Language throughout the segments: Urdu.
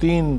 3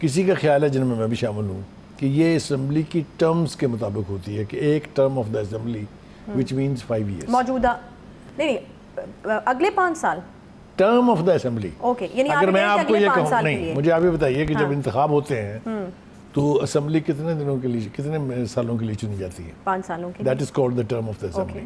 کسی کا خیال ہے جن میں میں بھی شامل ہوں کہ یہ اسمبلی کی ٹرمز کے مطابق ہوتی ہے کہ ایک term of the assembly which means 5 years موجودہ نہیں اگلے 5 سال term of the assembly. Okay یعنی اگر میں آپ کو یہ کہوں نہیں نہیں مجھے آپ یہ بتائیے کہ جب انتخاب ہوتے ہیں تو اسمبلی کتنے دنوں کے لیے کتنے سالوں کے لیے چنی جاتی ہے؟ 5 سالوں کے that is called the term of the assembly.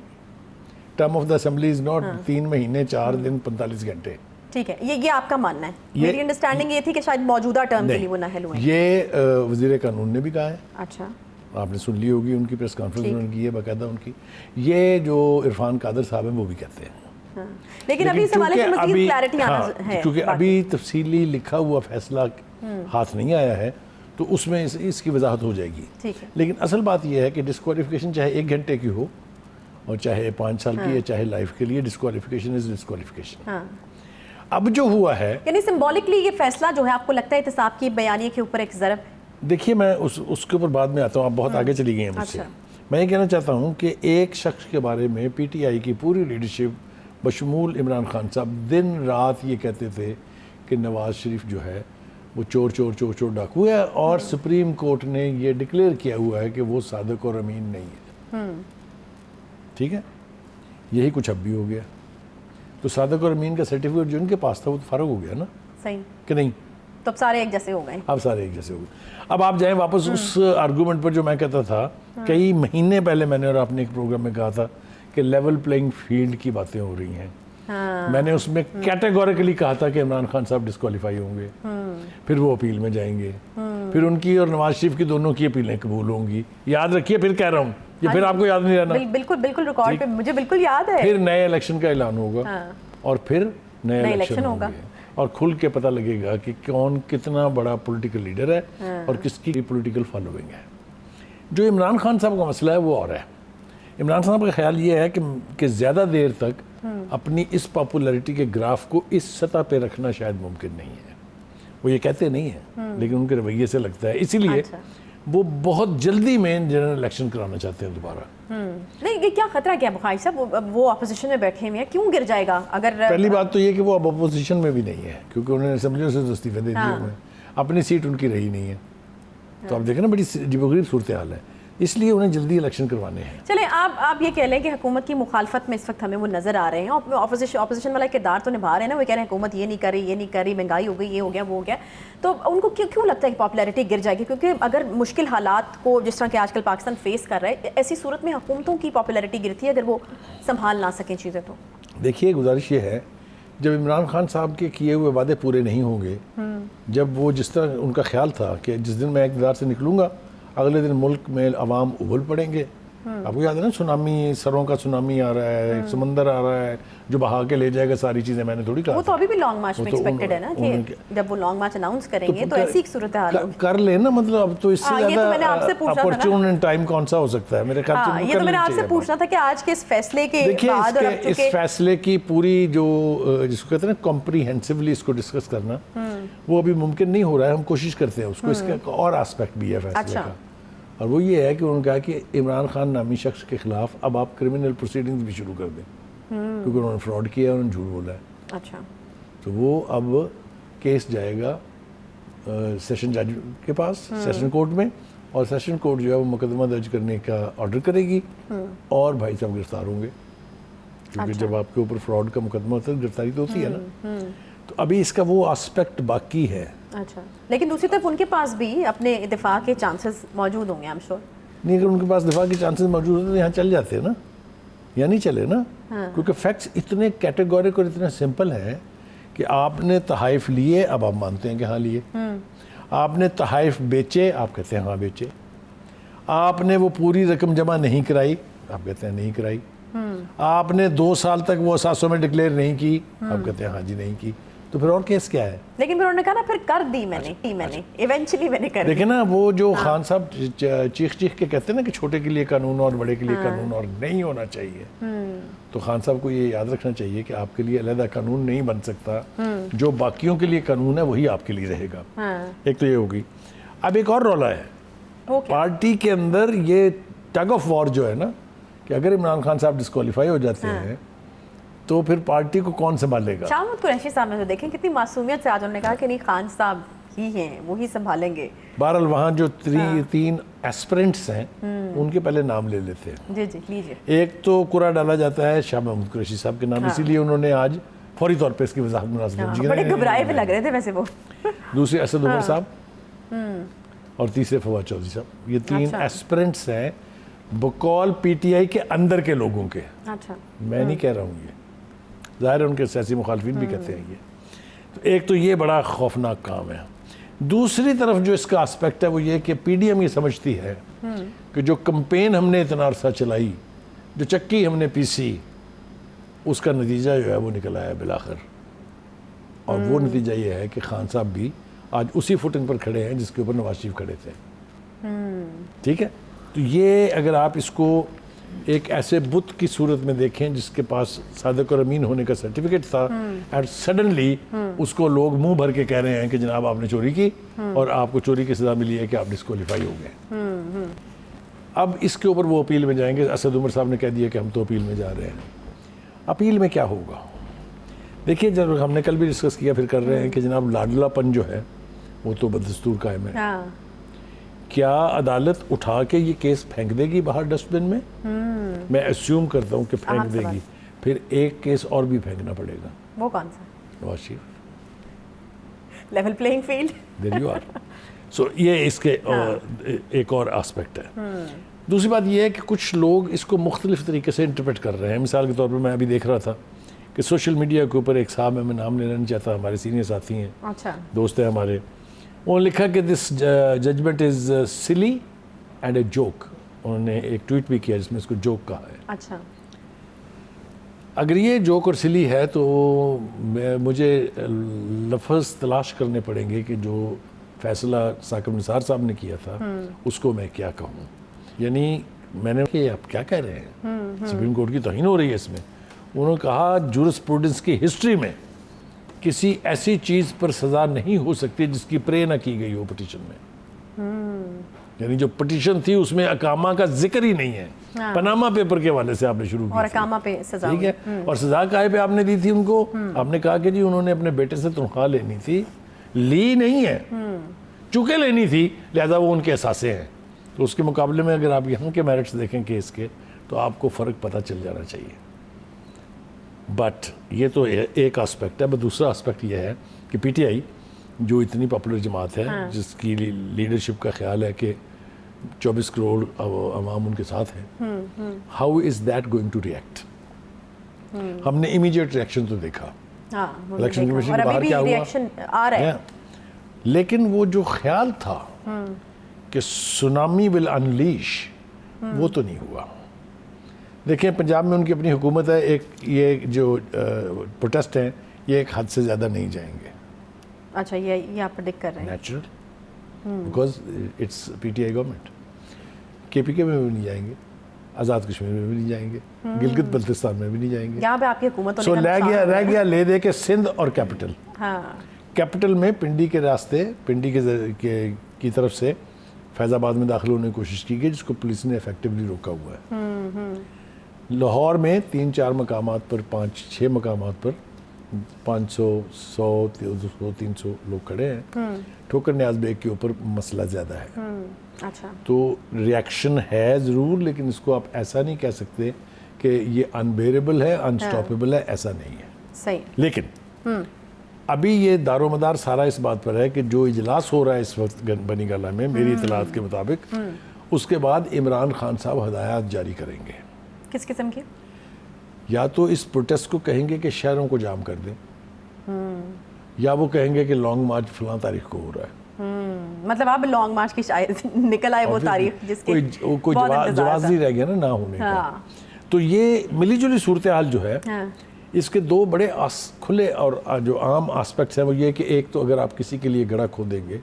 Term of the assembly is not 3 مہینے 4 دن 45 گھنٹے. ٹھیک ہے یہ آپ کا ماننا ہے. میری انڈرسٹینڈنگ یہ تھی کہ شاید موجودہ ٹرم کے لیے وہ نااہل ہوئے. یہ وزیر قانون نے بھی کہا ہے. اچھا آپ نے سن لی ہوگی ان کی پریس کانفرنس انہوں نے کی ہے باقاعدہ ان کی. یہ جو عرفان قادر صاحب ہیں وہ بھی کہتے ہیں. لیکن ابھی اس حوالے سے مزید کلیئرٹی آنا ہے کیونکہ ابھی تفصیلی لکھا ہوا فیصلہ ہاتھ نہیں آیا ہے تو اس میں اس کی وضاحت ہو جائے گی. لیکن اصل بات یہ ہے کہ ڈسکوالیفیکیشن چاہے 1 گھنٹے کی ہو اور چاہے 5 سال کی یا چاہے لائف کے لیے ڈسکوالیفیکیشن از ڈسکوالیفیکیشن. اب جو ہوا ہے یعنی سمبولکلی یہ فیصلہ جو ہے آپ کو لگتا ہے احتساب کی بیانیے کے اوپر ایک ضرب. دیکھیے میں اس کے اوپر بعد میں آتا ہوں. آپ بہت آگے چلی گئی ہیں مجھ سے. میں یہ کہنا چاہتا ہوں کہ ایک شخص کے بارے میں پی ٹی آئی کی پوری لیڈرشپ بشمول عمران خان صاحب دن رات یہ کہتے تھے کہ نواز شریف جو ہے وہ چور چور چور چور ڈاکو ہے اور سپریم کورٹ نے یہ ڈکلیئر کیا ہوا ہے کہ وہ صادق اور امین نہیں ہے. ٹھیک ہے یہی کچھ اب بھی ہو گیا. تو صادق اور امین کا سرٹیفکیٹ جو ان کے پاس تھا وہ فارغ ہو گیا نا. صحیح کہ نہیں؟ تو اب سارے ایک جیسے ہو گئے. اب سارے ایک جیسے ہو گئے. اب آپ جائیں واپس اس آرگومنٹ پر جو میں کہتا تھا کئی مہینے پہلے میں نے اور آپ نے ایک پروگرام میں کہا تھا کہ لیول پلینگ فیلڈ کی باتیں ہو رہی ہیں. میں نے اس میں کیٹیگوریکلی کہا تھا کہ عمران خان صاحب ڈسکوالیفائی ہوں گے, پھر وہ اپیل میں جائیں گے, پھر ان کی اور نواز شریف کی دونوں کی اپیلیں قبول ہوں گی. یاد رکھیے پھر کہہ رہا ہوں یہ پھر آپ کو یاد نہیں رہنا. بالکل بالکل ریکارڈ پہ مجھے بالکل یاد ہے. پھر نئے الیکشن کا اعلان ہوگا اور پھر نئے الیکشن ہوگا اور کھل کے پتہ لگے گا کہ کون کتنا بڑا پولیٹیکل لیڈر ہے اور کس کی پولیٹیکل فالوئنگ ہے. جو عمران خان صاحب کا مسئلہ ہے وہ اور ہے. عمران صاحب کا خیال یہ ہے کہ زیادہ دیر تک اپنی اس پاپولیرٹی کے گراف کو اس سطح پہ رکھنا شاید ممکن نہیں ہے. وہ یہ کہتے نہیں ہیں لیکن ان کے رویے سے لگتا ہے. اسی لیے وہ بہت جلدی میں جنرل الیکشن کرانا چاہتے ہیں دوبارہ. نہیں یہ کیا خطرہ کیا بخاری صاحب وہ اپوزیشن میں بیٹھے ہوئے ہیں, کیوں گر جائے گا؟ اگر پہلی بات تو یہ کہ وہ اب اپوزیشن میں بھی نہیں ہے کیونکہ انہوں نے اسمبلیوں سے استعفے دے دیے ہوئے ہیں, اپنی سیٹ ان کی رہی نہیں ہے. تو آپ دیکھیں نا بڑی عجیب و غریب صورتحال ہے, اس لیے انہیں جلدی الیکشن کروانے ہیں. چلیں آپ یہ کہہ لیں کہ حکومت کی مخالفت میں اس وقت ہمیں وہ نظر آ رہے ہیں, اپوزیشن والا کردار تو نبھا رہے ہیں نا. وہ کہہ رہے ہیں حکومت یہ نہیں کر رہی, یہ نہیں کر رہی, مہنگائی ہو گئی, یہ ہو گیا, وہ ہو گیا. تو ان کو کیوں لگتا ہے کہ پاپولیرٹی گر جائے گی؟ کیونکہ اگر مشکل حالات کو جس طرح کہ آج کل پاکستان فیس کر رہا ہے, ایسی صورت میں حکومتوں کی پاپولیرٹی گرتی ہے اگر وہ سنبھال نہ سکیں چیزیں. تو دیکھیے گزارش یہ ہے جب عمران خان صاحب کے کیے ہوئے وعدے پورے نہیں ہوں گے, جب وہ جس طرح ان کا خیال تھا کہ جس دن میں اقتدار سے نکلوں گا اگلے دن ملک میں عوام ابھر پڑیں گے. آپ کو یاد ہے نا سونامی, سروں کا سونامی آ رہا ہے, سمندر آ رہا ہے جو بہا کے لے جائے گا ساری چیزیں. میں نے تھوڑی کہا وہ تو ابھی بھی لانگ مارچ میں ایکسپیکٹڈ ہے نا کہ جب وہ لانگ مارچ اناؤنس کریں گے تو ایسی صورتحال کر لیں نا. مطلب اب تو اس سے زیادہ اپورچون ٹائم کون سا ہو سکتا ہے میرے خیال سے. یہ تو میں نے آپ سے پوچھنا تھا کہ آج کے اس فیصلے کے بعد اور اب اس فیصلے کی پوری جو جس کو کہتے ہیں نا کمپریہنسولی اس کو ڈسکس کرنا وہ ابھی ممکن نہیں ہو رہا ہے. ہم کوشش کرتے ہیں اس کو. اس کا ایک اور آسپیکٹ بھی ہے فیصلے کا اور وہ یہ ہے کہ انہوں نے کہا کہ عمران خان نامی شخص کے خلاف اب آپ کرمنل پروسیڈنگز بھی شروع کر دیں کیونکہ انہوں نے فراڈ کیا ہے, انہوں نے جھوٹ بولا ہے. اچھا تو وہ اب کیس جائے گا سیشن جج کے پاس سیشن کورٹ میں, اور سیشن کورٹ جو ہے وہ مقدمہ درج کرنے کا آرڈر کرے گی اور بھائی صاحب گرفتار ہوں گے کیونکہ جب آپ کے اوپر فراڈ کا مقدمہ ہوتا ہے گرفتاری تو ہوتی ہے نا. تو ابھی اس کا وہ آسپیکٹ باقی ہے. اچھا لیکن دوسری طرف ان کے پاس بھی اپنے دفاع کے چانسز موجود ہوں گے I'm sure. نہیں اگر ان کے پاس دفاع کے چانسز موجود ہوتے تو یہاں چل جاتے ہیں نا, یا نہیں چلے نا. کیونکہ فیکٹس اتنے کیٹیگورک اور اتنے سمپل ہیں کہ آپ نے تحائف لیے, اب آپ مانتے ہیں کہ ہاں لیے. آپ نے تحائف بیچے, آپ کہتے ہیں ہاں بیچے. آپ نے وہ پوری رقم جمع نہیں کرائی, آپ کہتے ہیں نہیں کرائی. آپ نے 2 سال تک وہ اثاثوں میں ڈکلیئر نہیں کی, آپ کہتے ہیں ہاں جی نہیں کی. تو پھر اور کیس کیا ہے؟ لیکن پھر انہوں نے کہا نا پھر کر دی میں نے ایونچولی میں نے کر دی. دیکھیں نا وہ جو خان صاحب چیخ کے کہتے ہیں نا کہ چھوٹے کے لیے قانون اور بڑے کے لیے قانون اور نہیں ہونا چاہیے, تو خان صاحب کو یہ یاد رکھنا چاہیے کہ آپ کے لیے علیحدہ قانون نہیں بن سکتا. جو باقیوں کے لیے قانون ہے وہی آپ کے لیے رہے گا. ایک تو یہ ہوگی. اب ایک اور رولا ہے پارٹی کے اندر, یہ ٹگ آف وار جو ہے نا کہ اگر عمران خان صاحب ڈسکوالیفائی ہو جاتے ہیں تو پھر پارٹی کو کون سنبھالے گا؟ شاہ محمود قریشی صاحب نے تو دیکھیں کتنی معصومیت سے آج انہوں نے کہا کہ نہیں خان صاحب ہی ہیں, وہی سنبھالیں گے. بہرحال وہاں جو 3 ایسپرنٹس ہیں ان کے پہلے نام لے لیتے ہیں. جی جی لیجیے. ایک تو قرعہ ڈالا جاتا ہے شاہ محمود قریشی صاحب کے نام, اسی لیے انہوں نے آج فوری طور پہ اس کی وضاحت مناسب. بڑے گھبرائے ہوئے لگ رہے تھے ویسے وہ. دوسرے اسد عمر صاحب اور تیسرے فواد چودھری صاحب. یہ 3 ایسپرنٹس ہیں بقول پی ٹی آئی کے اندر کے لوگوں کے. اچھا میں نہیں کہہ رہا ہوں, یہ ظاہر ہے ان کے سیاسی مخالفین بھی کہتے ہیں. یہ ایک تو یہ بڑا خوفناک کام ہے. دوسری طرف جو اس کا اسپیکٹ ہے وہ یہ کہ پی ڈی ایم یہ سمجھتی ہے کہ جو کمپین ہم نے اتنا عرصہ چلائی, جو چکی ہم نے پیسی, اس کا نتیجہ جو ہے وہ نکل آیا بالآخر. اور وہ نتیجہ یہ ہے کہ خان صاحب بھی آج اسی فوٹنگ پر کھڑے ہیں جس کے اوپر نواز شریف کھڑے تھے. ٹھیک ہے, تو یہ اگر آپ اس کو ایک ایسے بت کی صورت میں دیکھیں جس کے پاس صادق اور امین ہونے کا سرٹیفکیٹ تھا, اینڈ سڈنلی اس کو لوگ منہ بھر کے کہہ رہے ہیں کہ جناب آپ نے چوری کی اور آپ کو چوری کی سزا ملی ہے کہ آپ ڈسکوالیفائی ہو گئے. اب اس کے اوپر وہ اپیل میں جائیں گے. اسد عمر صاحب نے کہہ دیا کہ ہم تو اپیل میں جا رہے ہیں. اپیل میں کیا ہوگا؟ دیکھیے, جب ہم نے کل بھی ڈسکس کیا, پھر کر رہے ہیں کہ جناب لاڈلا پن جو ہے وہ تو بدستور قائم ہے. کیا عدالت اٹھا کے یہ کیس پھینک دے گی باہر ڈسٹ بن میں؟ میں اسیوم کرتا ہوں کہ پھینک دے گی. پھر ایک کیس اور بھی پھینکنا پڑے گا. وہ کون سا؟ Nawaz Sharif. Level playing field. There you are. So یہ اس کے ایک اور آسپیکٹ ہے. دوسری بات یہ ہے کہ کچھ لوگ اس کو مختلف طریقے سے انٹرپریٹ کر رہے ہیں. مثال کے طور پر میں ابھی دیکھ رہا تھا کہ سوشل میڈیا کے اوپر ایک صاحب ہے, میں نام لینا نہیں چاہتا, ہمارے سینئر ساتھی ہیں, دوست ہیں ہمارے, انہوں نے لکھا کہ دس ججمنٹ از سلی اینڈ اے جوک. انہوں نے ایک ٹویٹ بھی کیا جس میں اس کو جوک کہا ہے. اچھا, اگر یہ جوک اور سلی ہے تو مجھے لفظ تلاش کرنے پڑیں گے کہ جو فیصلہ ثاقب نثار صاحب نے کیا تھا اس کو میں کیا کہوں. یعنی میں نے کہ آپ کیا کہہ رہے ہیں, سپریم کورٹ کی توہین ہو رہی ہے اس میں. انہوں نے کہا جورسپروڈنس کی ہسٹری میں کسی ایسی چیز پر سزا نہیں ہو سکتی جس کی پرے نہ کی گئی ہو پٹیشن میں. یعنی جو پٹیشن تھی اس میں اقامہ کا ذکر ہی نہیں ہے. پاناما پیپر کے حوالے سے آپ نے شروع کی اور اقامہ پہ سزا, ٹھیک ہے, اور سزا کاہے پہ آپ نے دی تھی ان کو؟ آپ نے کہا کہ جی انہوں نے اپنے بیٹے سے تنخواہ لینی تھی, لی نہیں ہے, چونکہ لینی تھی لہذا وہ ان کے اثاثے ہیں. تو اس کے مقابلے میں اگر آپ یہاں کے میرٹس دیکھیں کیس کے تو آپ کو فرق پتہ چل جانا چاہیے. بٹ یہ تو ایک آسپیکٹ ہے. بٹ دوسرا آسپیکٹ یہ ہے کہ پی ٹی آئی جو اتنی پاپولر جماعت ہے, جس کی لیڈرشپ کا خیال ہے کہ 24 کروڑ عوام ان کے ساتھ ہیں, how is that going to react? ہم نے امیڈیٹ ریئیکشن تو دیکھا, الیکشن کمیشن کے باہر کیا ہوا, لیکن وہ جو خیال تھا کہ سونامی ول انلیش, وہ تو نہیں ہوا. دیکھیں پنجاب میں ان کی اپنی حکومت ہے, ایک یہ جو پروٹیسٹ ہیں یہ ایک حد سے زیادہ نہیں جائیں گے. اچھا, یہ آپ پریڈکٹ کر رہے ہیں؟ Natural, because it's P T I government. K P کے میں بھی نہیں جائیں گے, آزاد کشمیر میں بھی نہیں جائیں گے, گلگت بلتستان میں بھی نہیں جائیں گے. یہاں پہ آپ کی حکومت سو رہ گیا لے دے کے سندھ اور کیپٹل. کیپٹل میں پنڈی کے راستے, پنڈی کی طرف سے فیض آباد میں داخل ہونے کی کوشش کی گئی جس کو پولیس نے افیکٹولی روکا ہوا ہے. لاہور میں 3-4 مقامات پر, 5-6 مقامات پر 500, 100, 200, 300 لوگ کھڑے ہیں. ٹھوکر نیاز بیگ کے اوپر مسئلہ زیادہ ہے. اچھا, تو ریاکشن ہے ضرور, لیکن اس کو آپ ایسا نہیں کہہ سکتے کہ یہ انبیریبل ہے, انسٹاپیبل ہے, ایسا نہیں ہے. صحیح. لیکن ابھی یہ دار و مدار سارا اس بات پر ہے کہ جو اجلاس ہو رہا ہے اس وقت بنی گالہ میں میری اطلاعات کے مطابق, اس کے بعد عمران خان صاحب ہدایات جاری کریں گے. کس قسم کی؟ یا تو اس پروٹیسٹ کو کہیں گے کہ شہروں کو جام کر دیں, یا وہ کہیں گے کہ لانگ مارچ فلاں تاریخ کو ہو رہا ہے. مطلب آپ لانگ مارچ کی شاید نکل آئے وہ تاریخ جس کی کوئی جواز نہیں رہ گیا نا ہونے کا. تو یہ ملی جلی صورتحال جو ہے اس کے 2 بڑے کھلے اور جو عام آسپیکٹس ہیں وہ یہ کہ ایک تو اگر آپ کسی کے لیے گڑھا کھودیں گے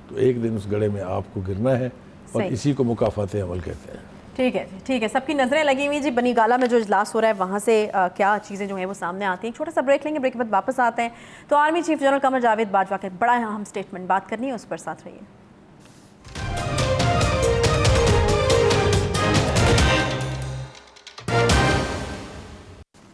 تو ایک دن اس گڑھے میں آپ کو گرنا ہے, اور اسی کو مکافات عمل کہتے ہیں. ٹھیک ہے, ٹھیک ہے. سب کی نظریں لگی ہوئی جی بنی گالہ میں جو اجلاس ہو رہا ہے وہاں سے کیا چیزیں جو ہیں وہ سامنے آتی ہیں. چھوٹا سا بریک لیں گے, بریک کے بعد واپس آتے ہیں. تو army chief general Qamar Javed Bajwa کے بڑا اہم سٹیٹمنٹ بات کرنی ہے, اس پر ساتھ رہیے.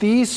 30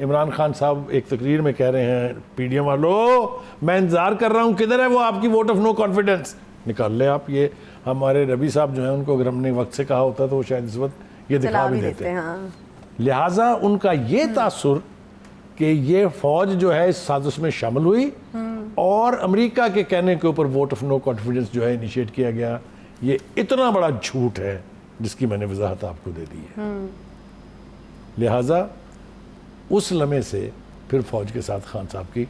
عمران خان صاحب ایک تقریر میں کہہ رہے ہیں پی ڈی ایم والوں میں انتظار کر رہا ہوں کدھر ہے وہ آپ کی ووٹ آف نو کانفیڈنس، نکال لیں آپ. یہ ہمارے ربی صاحب جو ہیں ان کو اگر ہم نے وقت سے کہا ہوتا تو وہ شاید اس وقت یہ دکھا بھی دیتے. لہٰذا ان کا یہ تاثر کہ یہ فوج جو ہے اس سازش میں شامل ہوئی اور امریکہ کے کہنے کے اوپر ووٹ آف نو کانفیڈنس جو ہے انیشیٹ کیا گیا، یہ اتنا بڑا جھوٹ ہے جس کی میں نے وضاحت آپ کو دے دی ہے. لہٰذا اس لمحے سے پھر فوج کے ساتھ خان صاحب کی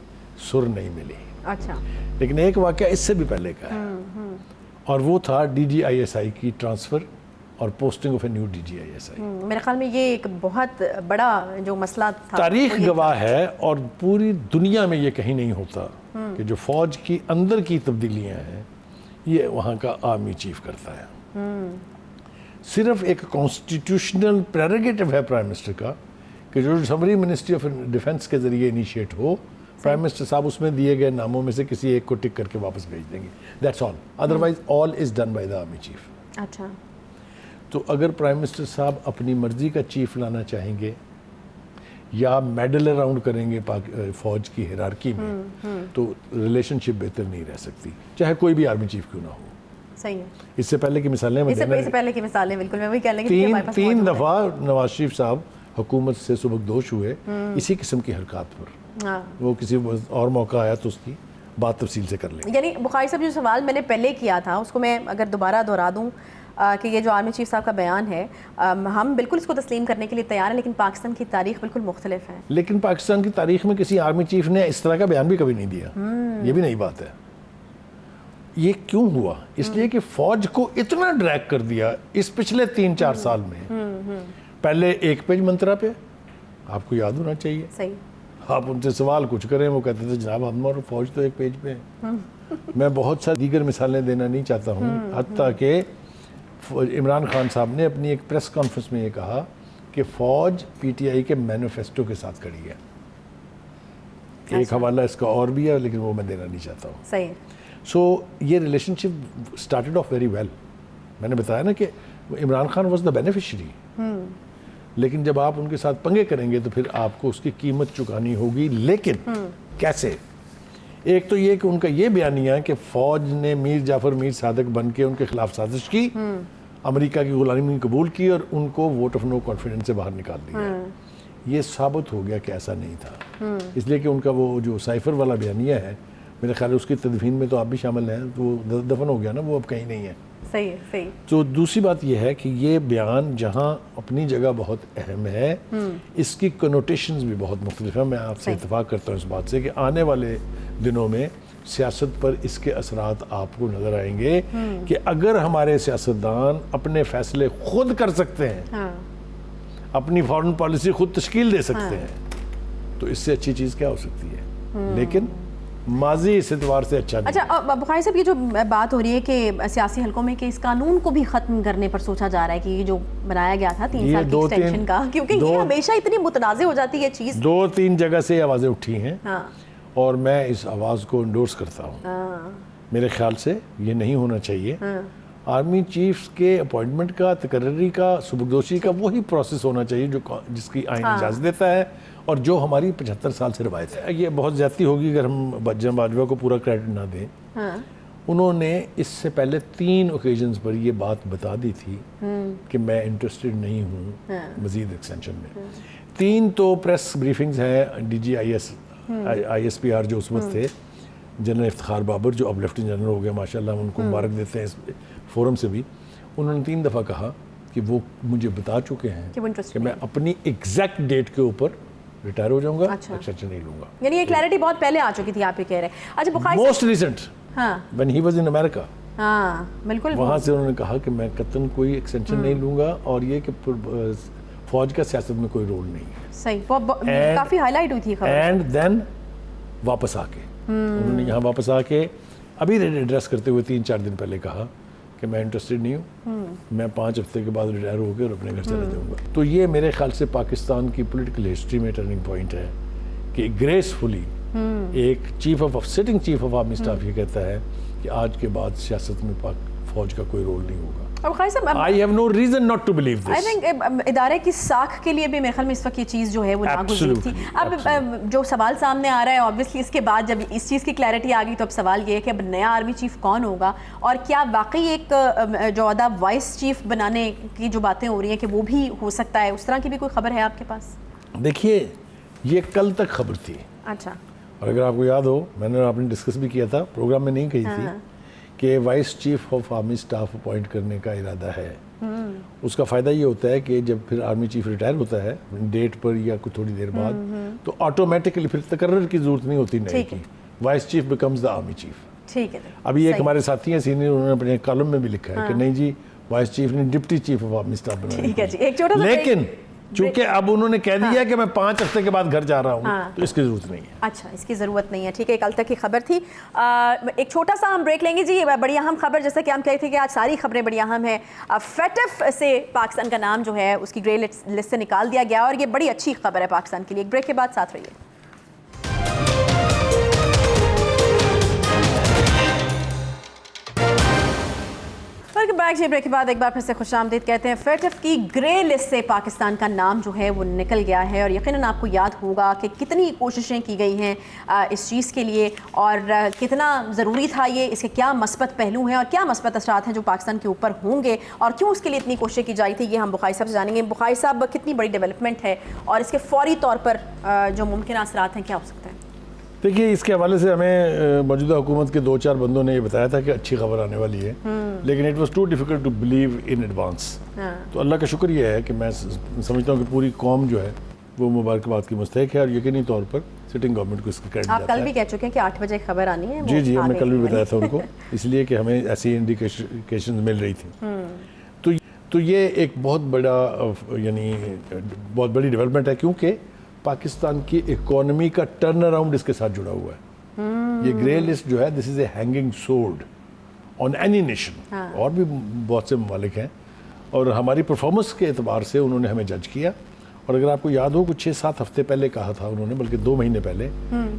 سر نہیں ملی. اچھا. لیکن ایک واقعہ اس سے بھی پہلے کا ہے اور وہ تھا ڈی جی آئی ایس آئی کی ٹرانسفر اور posting of a new D G I S I. میرے خیال میں یہ ایک بہت بڑا جو مسئلہ تھا. تاریخ گواہ ہے اور پوری دنیا میں یہ کہیں نہیں ہوتا کہ جو فوج کی اندر کی تبدیلیاں ہیں یہ وہاں کا آرمی چیف کرتا ہے. صرف ایک کانسٹیٹیوشنل پریروگیٹو ہے پرائم منسٹر کا کہ جو سمری منسٹری آف ڈیفنس کے ذریعے انیشیٹ ہو، پرائم منسٹر صاحب اس میں دیے گئے ناموں میں سے کسی ایک کو ٹک کر کے واپس بھیج دیں گے. That's all. Otherwise all is done by the army chief. اچھا. تو اگر پرائم منسٹر صاحب اپنی مرضی کا چیف لانا چاہیں گے یا میڈل اراؤنڈ کریں گے فوج کی ہیرارکی میں تو ریلیشن شپ بہتر نہیں رہ سکتی، چاہے کوئی بھی آرمی چیف کیوں نہ ہو. صحیح ہے. اس سے پہلے کی مثالیں اس سے پہلے کی مثالیں بالکل میں وہی کہہ لیں گے. تین دفعہ نواز شریف صاحب حکومت سے سبکدوش ہوئے اسی قسم کی حرکات پر. وہ کسی اور موقع آیا تو اس کی بات تفصیل سے کر لیں گے. یعنی بخاری صاحب جو سوال میں نے پہلے کیا تھا اس کو میں اگر دوبارہ دہرا دوں کہ یہ جو آرمی چیف صاحب کا بیان ہے ہم بالکل اس کو تسلیم کرنے کے لیے تیار ہیں، لیکن پاکستان کی تاریخ بالکل مختلف ہے. لیکن پاکستان کی تاریخ میں کسی آرمی چیف نے اس طرح کا بیان بھی کبھی نہیں دیا. یہ بھی نئی بات ہے. یہ کیوں ہوا؟ اس لیے کہ فوج کو اتنا ڈریگ کر دیا اس پچھلے 3-4 سال میں. پہلے ایک پیج منترا پہ آپ کو یاد ہونا چاہیے. صحیح. آپ ان سے سوال کچھ کریں وہ کہتے تھے جناب ہم اور فوج تو ایک پیج پہ ہیں. میں بہت سا دیگر مثالیں دینا نہیں چاہتا ہوں، حتیٰ کہ عمران خان صاحب نے اپنی ایک پریس کانفرنس میں یہ کہا کہ فوج پی ٹی آئی کے مینیفیسٹو کے ساتھ کھڑی ہے. ایک حوالہ اس کا اور بھی ہے لیکن وہ میں دینا نہیں چاہتا ہوں. صحیح. سو یہ ریلیشن شپ اسٹارٹیڈ آف ویری ویل. میں نے بتایا نا کہ Imran Khan was the beneficiary, لیکن جب آپ ان کے ساتھ پنگے کریں گے تو پھر آپ کو اس کی قیمت چکانی ہوگی. لیکن کیسے؟ ایک تو یہ کہ ان کا یہ بیانیہ کہ فوج نے میر جعفر میر صادق بن کے ان کے خلاف سازش کی، امریکہ کی غلامی قبول کی اور ان کو ووٹ آف نو کانفیڈنس سے باہر نکال دیا. یہ ثابت ہو گیا کہ ایسا نہیں تھا. اس لیے کہ ان کا وہ جو سائفر والا بیانیہ ہے میرے خیال ہے اس کی تدفین میں تو آپ بھی شامل ہیں، تو وہ دفن ہو گیا نا، وہ اب کہیں نہیں ہے. صحیح ہے. صحیح. تو دوسری بات یہ ہے کہ یہ بیان جہاں اپنی جگہ بہت اہم ہے اس کی کنوٹیشنز بھی بہت مختلف ہیں. میں آپ سے اتفاق کرتا ہوں اس بات سے کہ آنے والے دنوں میں سیاست پر اس کے اثرات آپ کو نظر آئیں گے کہ اگر ہمارے سیاستدان اپنے فیصلے خود کر سکتے ہیں، اپنی فارن پالیسی خود تشکیل دے سکتے ہیں، تو اس سے اچھی چیز کیا ہو سکتی ہے. لیکن ماضی اس اعتبار سے اچھا نہیں. اچھا بخاری صاحب، یہ جو بات ہو رہی ہے کہ سیاسی حلقوں میں کہ اس قانون کو بھی ختم کرنے پر سوچا جا رہا ہے کہ یہ جو بنایا گیا تھا 3 سال کی ایکسٹینشن کا، کیونکہ یہ ہمیشہ اتنی متنازع ہو جاتی ہے چیز. 2-3 جگہ سے آوازیں اٹھی ہیں اور میں اس آواز کو انڈورس کرتا ہوں. میرے خیال سے یہ نہیں ہونا چاہیے. آرمی چیفز کے اپوائنٹمنٹ کا، تقرری کا، سبکدوشی کا وہی پروسیس ہونا چاہیے جس کی آئین اجازت دیتا ہے اور جو ہماری 75 سال سے روایت ہے. یہ بہت زیادتی ہوگی اگر ہم جناب باجوہ کو پورا کریڈٹ نہ دیں. انہوں نے اس سے پہلے 3 اوکیزنز پر یہ بات بتا دی تھی کہ میں انٹرسٹڈ نہیں ہوں مزید ایکسٹینشن میں. 3 تو پریس بریفنگز ہیں. ڈی جی آئی ایس پی آر جو اس وقت تھے، جنرل افتخار بابر جو اب لیفٹیننٹ جنرل ہو گئے ماشاءاللہ، ان کو مبارک دیتے ہیں اس فورم سے بھی. انہوں نے 3 دفعہ کہا کہ وہ مجھے بتا چکے ہیں کہ میں اپنی ایگزیکٹ ڈیٹ کے اوپر ریٹائر ہو جاؤں گا، ایکسٹینشن نہیں لوں گا. یعنی یہ کلیئرٹی بہت پہلے آ چکی تھی، آپ یہ کہہ رہے ہیں. اچھا Bukhari most recent when he was in America، بالکل وہاں سے انہوں نے کہا کہ میں قطعاً کوئی ایکسٹینشن نہیں لوں گا اور یہ کہ فوج کا سیاست میں کوئی رول نہیں ہے. صحیح. کافی ہائی لائٹ ہوئی تھی خبر. اینڈ دین واپس آ کے انہوں نے یہاں واپس آ کے ابھی ایڈریس کرتے ہوئے 3-4 دن پہلے کہا کہ میں انٹرسٹڈ نہیں ہوں، میں 5 ہفتے کے بعد ریٹائر ہو کے اور اپنے گھر چلا جاؤں گا. تو یہ میرے خیال سے پاکستان کی پولیٹیکل ہسٹری میں ٹرننگ پوائنٹ ہے کہ گریسفلی ایک sitting chief of army staff یہ کہتا ہے کہ آج کے بعد سیاست میں فوج کا کوئی رول نہیں ہوگا. اب خیر صاحب I have no reason not to believe this. I think ادارے کی ساکھ کے لیے بھی میرے خیال میں اس وقت یہ چیز جو ہے وہ ناگزیر تھی. اب جو سوال سامنے آ رہا ہے obviously اس کے بعد جب اس چیز کی کلیئرٹی آ گئی تو اب سوال یہ ہے کہ اب نیا آرمی چیف کون ہوگا, اور کیا واقعی ایک جو عہدہ وائس چیف بنانے کی جو باتیں ہو رہی ہیں کہ وہ بھی ہو سکتا ہے, اس طرح کی بھی کوئی خبر ہے آپ کے پاس؟ دیکھیے یہ کل تک خبر تھی. اچھا. اور اگر آپ کو یاد ہو, میں نے آپ نے ڈسکس بھی کیا تھا, پروگرام میں نہیں کہی تھی کہ vice chief of army staff appoint کرنے کا ارادہ ہے. اس کا فائدہ یہ ہوتا ہے کہ جب پھر آرمی چیف ریٹائر ہوتا ہے ڈیٹ پر یا کوئی تھوڑی دیر بعد, تو آٹومیٹکلی پھر تقرر کی ضرورت نہیں ہوتی نئے کی. Vice chief becomes the army chief. ٹھیک ہے. ابھی ایک ہمارے ساتھی ہیں سینئر, انہوں نے اپنے کالم میں بھی لکھا ہے کہ نہیں جی وائس چیف نے deputy chief of army staff بنایا, لیکن چونکہ اب انہوں نے کہہ دیا کہ میں 5 ہفتے کے بعد گھر جا رہا ہوں تو اس کی ضرورت نہیں ہے. اچھا, اس کی ضرورت نہیں ہے. ٹھیک ہے, کل تک کی خبر تھی. ایک چھوٹا سا ہم بریک لیں گے جی. بڑی اہم خبر, جیسے کہ ہم کہتے تھے کہ آج ساری خبریں بڑی اہم ہیں. فیٹف سے پاکستان کا نام جو ہے اس کی گرے لسٹ سے نکال دیا گیا, اور یہ بڑی اچھی خبر ہے پاکستان کے لیے. ایک بریک کے بعد ساتھ رہیے. ویلکم بیک جی. بریک کے بعد ایک بار پھر سے خوش آمدید کہتے ہیں. فیٹف کی گرے لسٹ سے پاکستان کا نام جو ہے وہ نکل گیا ہے, اور یقیناً آپ کو یاد ہوگا کہ کتنی کوششیں کی گئی ہیں اس چیز کے لیے, اور کتنا ضروری تھا یہ, اس کے کیا مثبت پہلو ہیں اور کیا مثبت اثرات ہیں جو پاکستان کے اوپر ہوں گے, اور کیوں اس کے لیے اتنی کوششیں کی جائی تھی, یہ ہم بخاری صاحب سے جانیں گے. بخاری صاحب, کتنی بڑی ڈیولپمنٹ ہے اور اس کے فوری طور پر جو ممکنہ اثرات ہیں کیا ہو سکتا ہے؟ دیکھیے اس کے حوالے سے ہمیں موجودہ حکومت کے 2-4 بندوں نے یہ بتایا تھا کہ اچھی خبر آنے والی ہے, لیکن it was too difficult to believe in advance. تو اللہ کا شکر یہ ہے کہ میں سمجھتا ہوں کہ پوری قوم جو ہے وہ مبارکباد کی مستحق ہے, اور یقینی طور پر سٹنگ گورنمنٹ کو اس کا کریڈٹ جاتا ہے. آپ کل بھی کہہ چکے ہیں کہ 8 بجے خبر آنی ہے. جی ہم نے کل بھی بتایا تھا ان کو, اس لیے کہ ہمیں ایسی انڈیکیشن مل رہی تھی. تو یہ ایک بہت بڑا یعنی بہت بڑی ڈیولپمنٹ ہے, کیونکہ پاکستان کی اکانومی کا ٹرن اراؤنڈ اس کے ساتھ جڑا ہوا ہے. یہ گرے لسٹ جو ہے this is a hanging sword on any nation, اور بھی بہت سے ممالک ہیں, اور ہماری پرفارمنس کے اعتبار سے انہوں نے ہمیں جج کیا. اور اگر آپ کو یاد ہو کچھ 6-7 ہفتے پہلے کہا تھا انہوں نے, بلکہ 2 مہینے پہلے,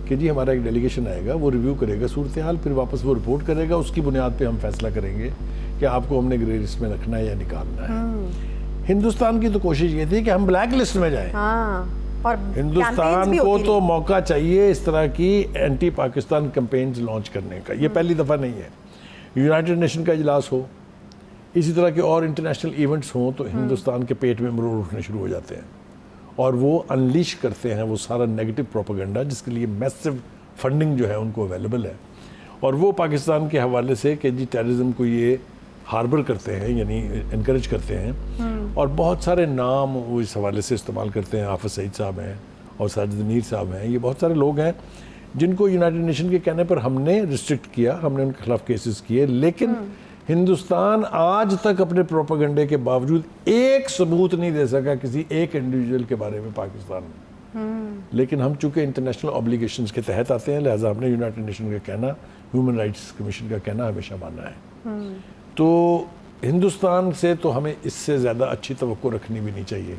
کہ جی ہمارا ایک ڈیلیگیشن آئے گا, وہ ریویو کرے گا صورتحال, پھر واپس وہ رپورٹ کرے گا, اس کی بنیاد پہ ہم فیصلہ کریں گے کہ آپ کو ہم نے گرے لسٹ میں رکھنا ہے یا نکالنا ہے. ہندوستان کی تو کوشش یہ تھی کہ ہم بلیک لسٹ میں جائیں. اور ہندوستان کو تو موقع چاہیے اس طرح کی اینٹی پاکستان کمپینز لانچ کرنے کا. یہ پہلی دفعہ نہیں ہے. یونائٹڈ نیشن کا اجلاس ہو, اسی طرح کے اور انٹرنیشنل ایونٹس ہوں, تو ہندوستان کے پیٹ میں مرور اٹھنے شروع ہو جاتے ہیں, اور وہ انلیش کرتے ہیں وہ سارا نیگیٹو پروپیگنڈا, جس کے لیے میسو فنڈنگ جو ہے ان کو اویلیبل ہے. اور وہ پاکستان کے حوالے سے کہ جی ٹیررزم کو یہ ہاربر کرتے ہیں, یعنی انکریج کرتے ہیں, اور بہت سارے نام وہ اس حوالے سے استعمال کرتے ہیں. حافظ سعید صاحب ہیں اور ساجد میر صاحب ہیں, یہ بہت سارے لوگ ہیں جن کو یونائٹڈ نیشن کے کہنے پر ہم نے ریسٹرکٹ کیا, ہم نے ان کے خلاف کیسز کیے, لیکن ہندوستان آج تک اپنے پروپیگنڈے کے باوجود ایک ثبوت نہیں دے سکا کسی ایک انڈیویجول کے بارے میں پاکستان میں. لیکن ہم چونکہ انٹرنیشنل اوبلیگیشنز کے تحت آتے ہیں, لہٰذا ہم نے یونائٹڈ نیشن کا کہنا, ہیومن رائٹس کمیشن کا کہنا ہمیشہ مانا ہے. تو ہندوستان سے تو ہمیں اس سے زیادہ اچھی توقع رکھنی بھی نہیں چاہیے.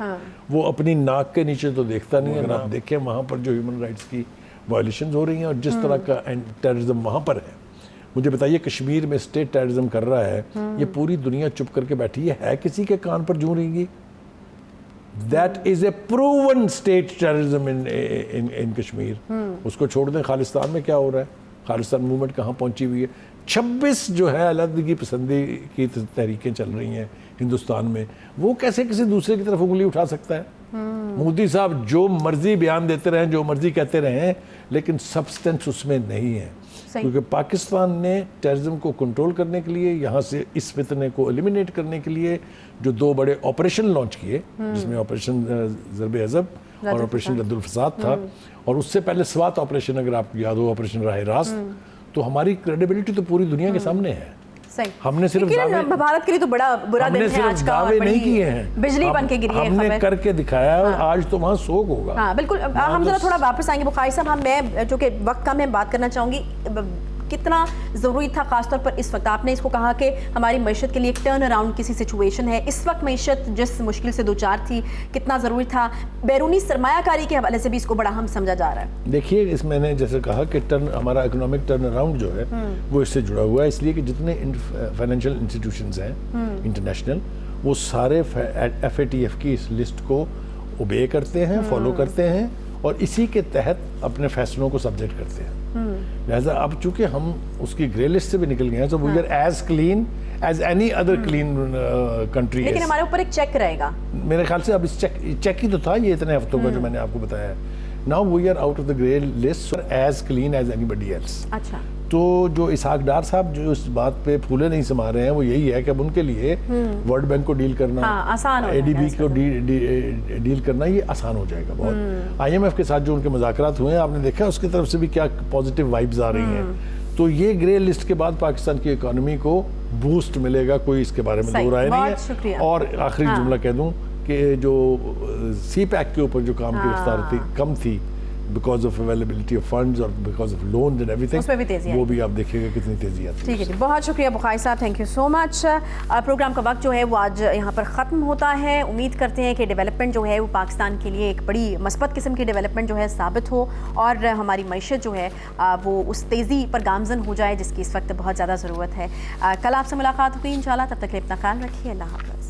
وہ اپنی ناک کے نیچے تو دیکھتا نہیں ہے. اگر آپ دیکھیں وہاں پر جو ہیومن رائٹس کی وائلیشنز ہو رہی ہیں اور جس طرح کا ٹیررزم وہاں پر ہے, مجھے بتائیے کشمیر میں اسٹیٹ ٹیررزم کر رہا ہے, یہ پوری دنیا چپ کر کے بیٹھی ہے کسی کے کان پر جوں رہیں گی؟ That is a proven state terrorism in Kashmir. اس کو چھوڑ دیں. خالصتان میں کیا ہو رہا ہے؟ خالصتان موومنٹ کہاں پہنچی ہوئی ہے؟ 26 جو ہے علیحدگی پسندی کی تحریکیں چل رہی ہیں ہندوستان میں, وہ کیسے کسی دوسرے کی طرف انگلی اٹھا سکتا ہے؟ مودی صاحب جو مرضی بیان دیتے رہیں, جو مرضی کہتے رہیں, لیکن سبسٹنس اس میں نہیں ہے. کیونکہ پاکستان نے ٹیررزم کو کنٹرول کرنے کے لیے, یہاں سے اس فتنے کو ایلیمینیٹ کرنے کے لیے جو 2 بڑے آپریشن لانچ کیے, جس میں آپریشن ضرب عضب اور آپریشن رد الفساد تھا, اور اس سے پہلے سوات آپریشن, اگر آپ کو یاد ہو, آپریشن راہ راست, تو ہماری کریڈیبلٹی تو پوری دنیا کے سامنے ہے. ہم نے صرف بھارت کے لیے تو بڑا برا دن ہے آج کا, دعوے نہیں کیے ہیں, بجلی بن کے گری ہے, ہم نے کر کے دکھایا, اور آج تو وہاں سوگ ہوگا. ہاں بالکل. ہم ذرا تھوڑا واپس آئیں گے بخاری صاحب. میں چونکہ وقت کم ہے, بات کرنا چاہوں گی کتنا ضروری تھا خاص طور پر اس وقت؟ آپ نے اس کو کہا کہ ہماری معیشت کے لیے ایک ٹرن اراؤنڈ کسی سچویشن ہے، اس وقت معیشت جس مشکل سے دوچار تھی کتنا ضروری تھا؟ بیرونی سرمایہ کاری کے حوالے سے بھی اس کو بڑا اہم سمجھا جا رہا ہے. دیکھیے اس میں نے جیسے کہا کہ ہمارا اکنامک ٹرن اراؤنڈ جو ہے وہ اس سے جڑا ہوا ہے، اس لیے کہ جتنے فائنینشیل انسٹیٹیوشنز ہیں انٹرنیشنل وہ سارے ایف اے ٹی ایف کی اس لسٹ کو اوبے کرتے ہیں، فالو کرتے ہیں اور اسی کے تحت اپنے فیصلوں کو سبجیکٹ کرتے ہیں. لہٰذا اب چونکہ ہم اس کی گرے لسٹ سے بھی نکل گئے ہیں تو we are as clean as any other clean country. لیکن ہمارے اوپر ایک چیک رہے گا میرے خیال سے. اب اس چیک ہی تو تھا یہ اتنے ہفتوں کا جو میں نے آپ کو بتایا ہے. Now we are out of the grey list as clean as anybody else. اچھا تو جو اسحاق ڈار صاحب جو اس بات پہ پھولے نہیں سما رہے ہیں وہ یہی ہے کہ اب ان کے لیے ورلڈ بینک کو ڈیل کرنا، اے ڈی بی کو ڈیل کرنا یہ آسان ہو جائے گا بہت. آئی ایم ایف کے ساتھ جو ان کے مذاکرات ہوئے ہیں آپ نے دیکھا اس کی طرف سے بھی کیا پازیٹیو وائبز آ رہی ہیں. تو یہ گرے لسٹ کے بعد پاکستان کی اکانومی کو بوسٹ ملے گا، کوئی اس کے بارے میں دو رائے نہیں ہے. اور آخری جملہ کہہ دوں کہ جو سی پیک کے اوپر جو کام کی رفتار کم تھی because of availability of funds اور because of loans and everything, وہ بھی آپ دیکھیے گا کتنی تیزی آتی ہے. ٹھیک ہے جی، بہت شکریہ بخاری صاحب، thank you so much. Programme کا وقت جو ہے وہ آج یہاں پر ختم ہوتا ہے. امید کرتے ہیں کہ ڈیولپمنٹ جو ہے وہ پاکستان کے لیے ایک بڑی مثبت قسم کی ڈیولپمنٹ جو ہے ثابت ہو اور ہماری معیشت جو ہے وہ اس تیزی پر گامزن ہو جائے جس کی اس وقت بہت زیادہ ضرورت ہے. کل آپ سے ملاقات ہوگی انشاءاللہ، تب تک کے لیے اپنا خیال رکھیے. اللہ حافظ.